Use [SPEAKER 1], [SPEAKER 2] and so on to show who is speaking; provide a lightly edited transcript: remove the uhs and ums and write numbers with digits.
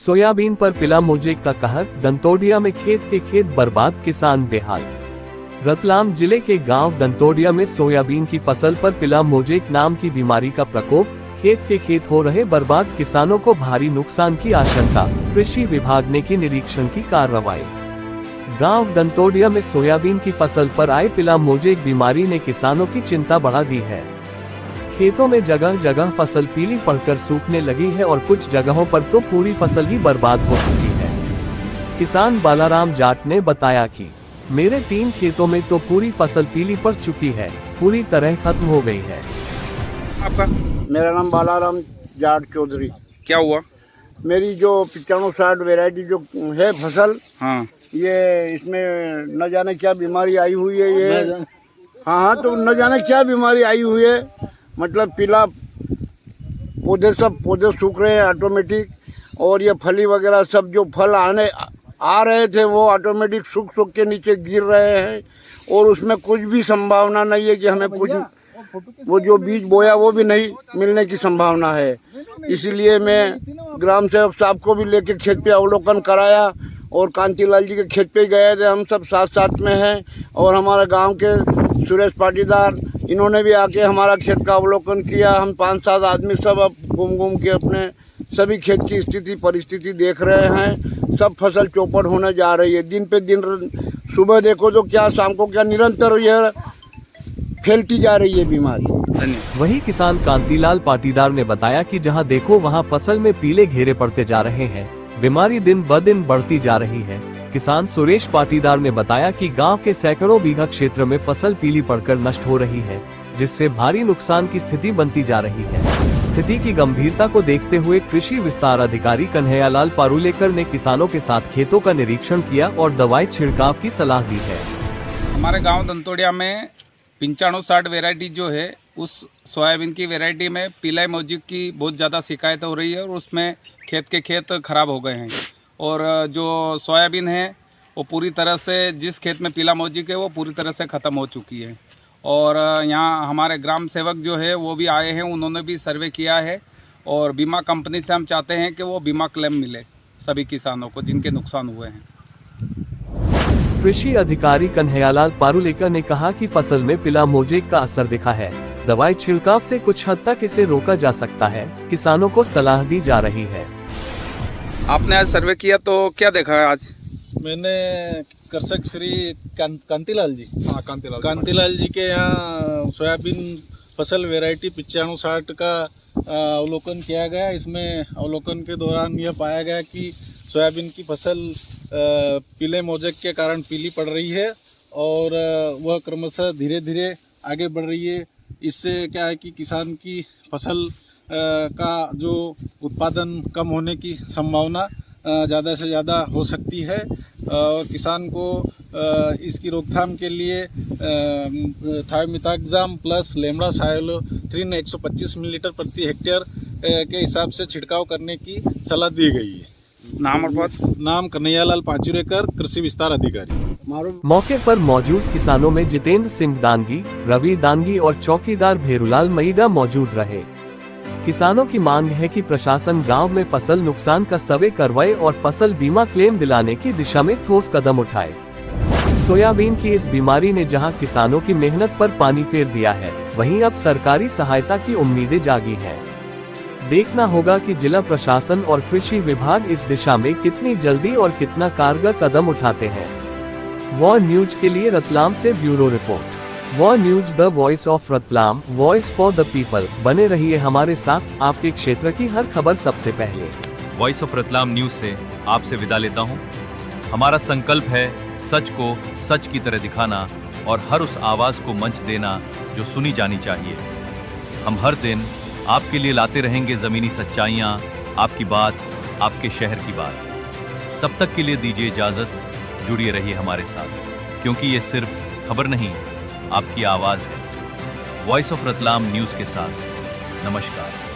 [SPEAKER 1] Soybean पर पिला mosaic का कहर, दंतोडिया में खेत के खेत बर्बाद, किसान बेहाल। रतलाम जिले के गांव दंतोडिया में सोयाबीन की फसल पर पिला मोजेक नाम की बीमारी का प्रकोप, खेत के खेत हो रहे बर्बाद, किसानों को भारी नुकसान की आशंका, कृषि विभाग ने की निरीक्षण की कार्रवाई। गांव दंतोडिया में सोयाबीन की फसल पर आए पिला मोजेक बीमारी ने किसानों की चिंता बढ़ा दी है। खेतों में जगह जगह फसल पीली पड़कर सूखने लगी है और कुछ जगहों पर तो पूरी फसल ही बर्बाद हो चुकी है। किसान बालाराम जाट ने बताया कि मेरे 3 खेतों में तो पूरी फसल पीली पड़ चुकी है, पूरी तरह खत्म हो गई है।
[SPEAKER 2] आपका?
[SPEAKER 3] मेरा नाम बालाराम जाट चौधरी।
[SPEAKER 2] क्या हुआ?
[SPEAKER 3] मेरी जो 95-60 वैरायटी जो है फसल,
[SPEAKER 2] हाँ,
[SPEAKER 3] ये इसमें न जाने क्या बीमारी आई हुई है। ये हाँ, तो न जाने क्या बीमारी आई हुई है। मतलब पीला पौधे सूख रहे हैं ऑटोमेटिक, और ये फली वगैरह सब जो फल आ रहे थे वो ऑटोमेटिक सूख के नीचे गिर रहे हैं, और उसमें कुछ भी संभावना नहीं है कि हमें कुछ, वो जो बीज बोया वो भी नहीं मिलने की संभावना है। इसीलिए मैं ग्राम सेवक साहब को भी लेके खेत पे अवलोकन कराया, और कांतिलाल जी के खेत पे गए थे। हम सब साथ में हैं, और हमारे गांव के सुरेश पाटीदार, इन्होंने भी आके हमारा खेत का अवलोकन किया। हम 5-7 आदमी सब अब घूम के अपने सभी खेत की स्थिति परिस्थिति देख रहे हैं। सब फसल चौपट होने जा रही है, दिन पे दिन। सुबह देखो तो क्या, शाम को क्या, निरंतर यह फैलती जा रही है बीमारी।
[SPEAKER 1] वही किसान कांतिलाल पाटीदार ने बताया कि जहां देखो वहां फसल में पीले घेरे पड़ते जा रहे हैं, बीमारी दिन ब दिन बढ़ती जा रही है। किसान सुरेश पाटीदार ने बताया कि गांव के सैकड़ों बीघा क्षेत्र में फसल पीली पड़कर नष्ट हो रही है, जिससे भारी नुकसान की स्थिति बनती जा रही है। स्थिति की गंभीरता को देखते हुए कृषि विस्तार अधिकारी कन्हैयालाल पारुलेकर ने किसानों के साथ खेतों का निरीक्षण किया और दवाई छिड़काव की सलाह दी है।
[SPEAKER 2] हमारे गांव दंतोडिया में 95-60 वैरायटी जो है, उस सोयाबीन की वैरायटी में पीला मोजेक की बहुत ज़्यादा शिकायत हो रही है, और उसमें खेत के खेत खराब हो गए हैं। और जो सोयाबीन है वो पूरी तरह से, जिस खेत में पीला मोजेक है वो पूरी तरह से ख़त्म हो चुकी है। और यहाँ हमारे ग्राम सेवक जो है वो भी आए हैं, उन्होंने भी सर्वे किया है, और बीमा कंपनी से हम चाहते हैं कि वो बीमा क्लेम मिले सभी किसानों को जिनके नुकसान हुए हैं।
[SPEAKER 1] कृषि अधिकारी कन्हैयालाल पारुलेकर ने कहा कि फसल में पिला मोजेक का असर दिखा है, दवाई छिड़काव से कुछ हद तक इसे रोका जा सकता है, किसानों को सलाह दी जा रही है।
[SPEAKER 2] आपने आज सर्वे किया तो क्या देखा है आज?
[SPEAKER 4] मैंने कृषक श्री कांतिलाल जी के यहाँ सोयाबीन फसल वैरायटी 95-60 का अवलोकन किया गया। इसमें अवलोकन के दौरान यह पाया गया कि सोयाबीन की फसल पीले मोजेक के कारण पीली पड़ रही है, और वह क्रमशः धीरे धीरे आगे बढ़ रही है। इससे क्या है कि किसान की फसल का जो उत्पादन कम होने की संभावना ज़्यादा से ज़्यादा हो सकती है। और किसान को इसकी रोकथाम के लिए थायोमिथाक्साम प्लस लेमडासाइलोथ्रिन 125 मिलीलीटर प्रति हेक्टेयर के हिसाब से छिड़काव करने की सलाह दी गई है।
[SPEAKER 2] नाम और पद?
[SPEAKER 4] नाम कन्हैयालाल पाचुरेकर, कृषि विस्तार अधिकारी।
[SPEAKER 1] मौके पर मौजूद किसानों में जितेंद्र सिंह दानगी, रवि दानगी और चौकीदार भेरूलाल मईडा मौजूद रहे। किसानों की मांग है कि प्रशासन गांव में फसल नुकसान का सर्वे करवाए और फसल बीमा क्लेम दिलाने की दिशा में ठोस कदम उठाए। सोयाबीन की इस बीमारी ने जहां किसानों की मेहनत पर पानी फेर दिया है, वहीं अब सरकारी सहायता की उम्मीदें जागी हैं। देखना होगा कि जिला प्रशासन और कृषि विभाग इस दिशा में कितनी जल्दी और कितना कारगर कदम उठाते हैं। वॉर न्यूज के लिए रतलाम से bureau report. War news, the voice of Ratlam, voice for the people. बने रहिए हमारे साथ, आपके क्षेत्र की हर खबर सबसे पहले।
[SPEAKER 5] वॉइस ऑफ रतलाम न्यूज से आपसे विदा लेता हूं। हमारा संकल्प है सच को सच की तरह दिखाना, और हर उस आवाज को मंच देना जो सुनी जानी चाहिए। हम हर दिन आपके लिए लाते रहेंगे जमीनी सच्चाइयां, आपकी बात, आपके शहर की बात। तब तक के लिए दीजिए इजाजत, जुड़िए रहिए हमारे साथ, क्योंकि ये सिर्फ खबर नहीं, आपकी आवाज है। वॉइस ऑफ रतलाम न्यूज के साथ नमस्कार।